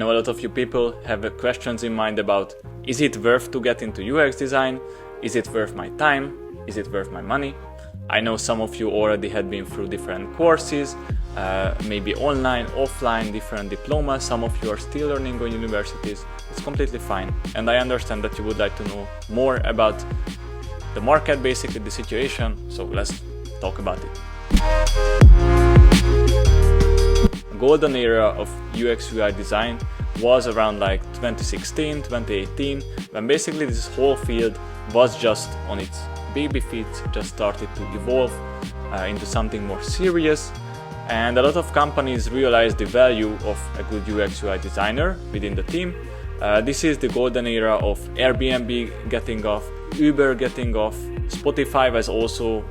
know a lot of you people have questions in mind about, is it worth to get into UX design? Is it worth my time? Is it worth my money? I know some of you already had been through different courses, maybe online, offline, different diplomas. Some of you are still learning on universities. It's completely fine. And I understand that you would like to know more about the market, basically the situation. So let's talk about it. The golden era of UX UI design was around like 2016, 2018, when basically this whole field was just on its baby feet, just started to evolve into something more serious. And a lot of companies realized the value of a good UX UI designer within the team. This is the golden era of Airbnb getting off, Uber getting off, Spotify was also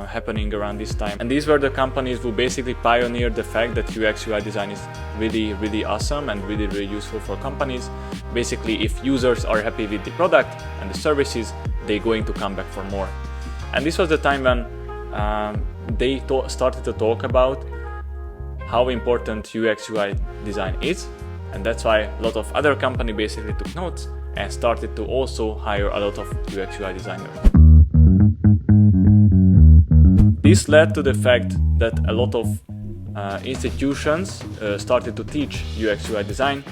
happening around this time. And these were the companies who basically pioneered the fact that UX UI design is really, really awesome and really, really useful for companies. Basically, if users are happy with the product and the services, they're going to come back for more. And this was the time when they started to talk about how important UX UI design is. And that's why a lot of other companies basically took notes and started to also hire a lot of UX UI designers. This led to the fact that a lot of institutions started to teach UX UI design.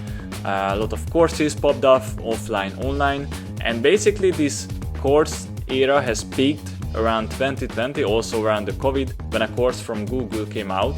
A lot of courses popped up, offline, online, and basically this course era has peaked around 2020, also around the COVID, when a course from Google came out.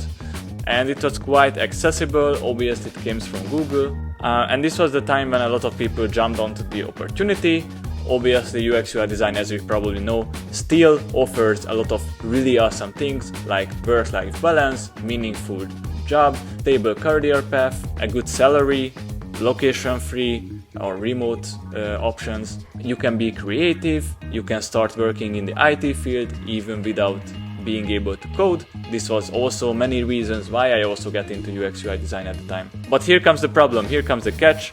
And it was quite accessible, obviously it came from Google. And this was the time when a lot of people jumped onto the opportunity. Obviously UX UI design, as you probably know, still offers a lot of really awesome things like work-life balance, meaningful job, stable career path, a good salary, location-free or remote options. You can be creative, you can start working in the IT field even without being able to code. This was also many reasons why I also got into UX UI design at the time. But here comes the problem, here comes the catch.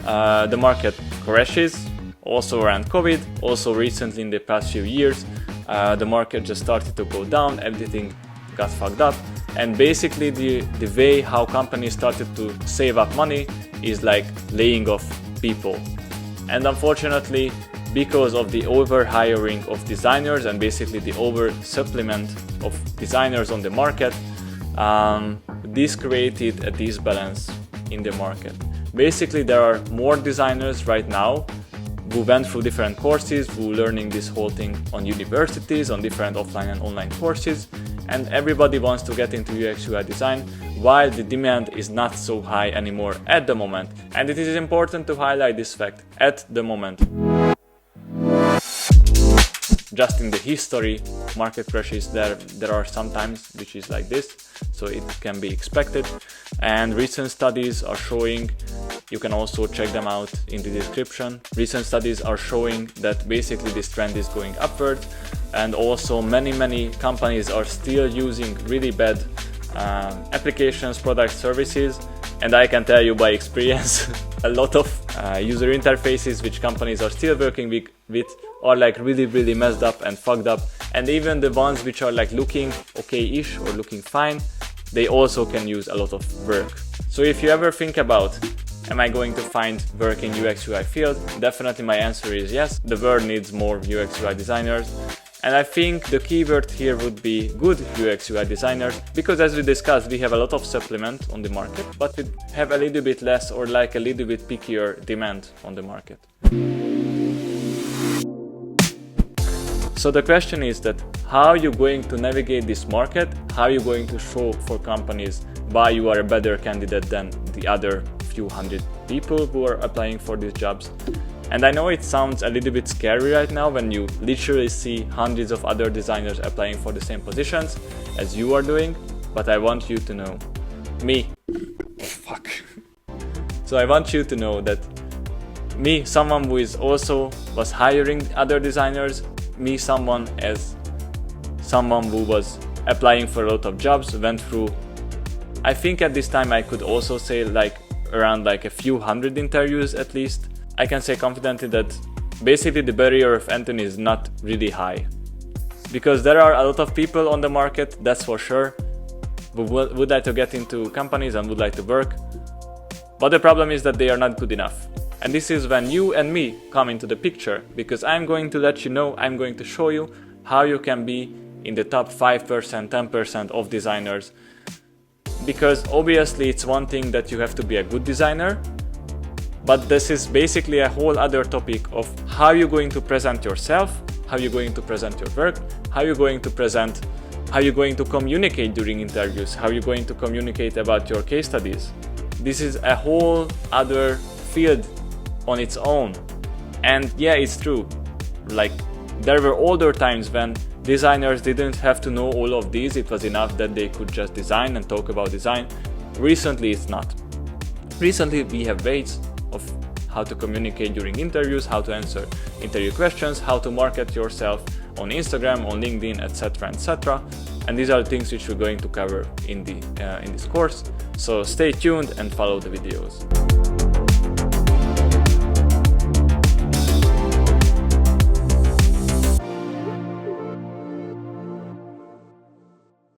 The market crashes, also around COVID, also recently in the past few years. The market just started to go down, everything got fucked up. And basically the way how companies started to save up money is like laying off people. And unfortunately, because of the over-hiring of designers and basically the over-supplement of designers on the market, this created a disbalance in the market. Basically, there are more designers right now who went through different courses, who learning this whole thing on universities, on different offline and online courses, and everybody wants to get into UX UI design, while the demand is not so high anymore at the moment. And it is important to highlight this fact, at the moment. Just in the history, market crashes, there are sometimes which is like this, so it can be expected. And recent studies are showing, you can also check them out in the description. Recent studies are showing that basically this trend is going upward, and also many companies are still using really bad applications, products, services. And I can tell you by experience, a lot of user interfaces which companies are still working with are like really messed up and fucked up. And even the ones which are like looking okay-ish or looking fine, they also can use a lot of work. So if you ever think about, am I going to find work in UX UI field? Definitely my answer is yes. The world needs more UX UI designers. And I think the keyword here would be good UX UI designers, because as we discussed, we have a lot of supplement on the market, but we have a little bit less or like a little bit pickier demand on the market. So the question is that how are you going to navigate this market? How are you going to show for companies why you are a better candidate than the other few hundred people who are applying for these jobs? And I know it sounds a little bit scary right now when you literally see hundreds of other designers applying for the same positions as you are doing, but I want you to know, So I want you to know that me, someone who is also was hiring other designers, me, someone who was applying for a lot of jobs, went through, I think at this time I could also say like around like a few hundred interviews at least. I can say confidently that basically the barrier of entry is not really high, because there are a lot of people on the market, that's for sure, who would like to get into companies and would like to work. But the problem is that they are not good enough. And this is when you and me come into the picture, because I'm going to let you know, I'm going to show you how you can be in the top 5%, 10% of designers. Because obviously it's one thing that you have to be a good designer, but this is basically a whole other topic of how you're going to present yourself, how you're going to present your work, how you're going to communicate during interviews, how you're going to communicate about your case studies. This is a whole other field on its own. And yeah, it's true. Like, there were older times when designers didn't have to know all of these. It was enough that they could just design and talk about design. Recently, it's not. Recently, we have ways of how to communicate during interviews, how to answer interview questions, how to market yourself on Instagram, on LinkedIn, etc., etc. And these are the things which we're going to cover in this course. So stay tuned and follow the videos.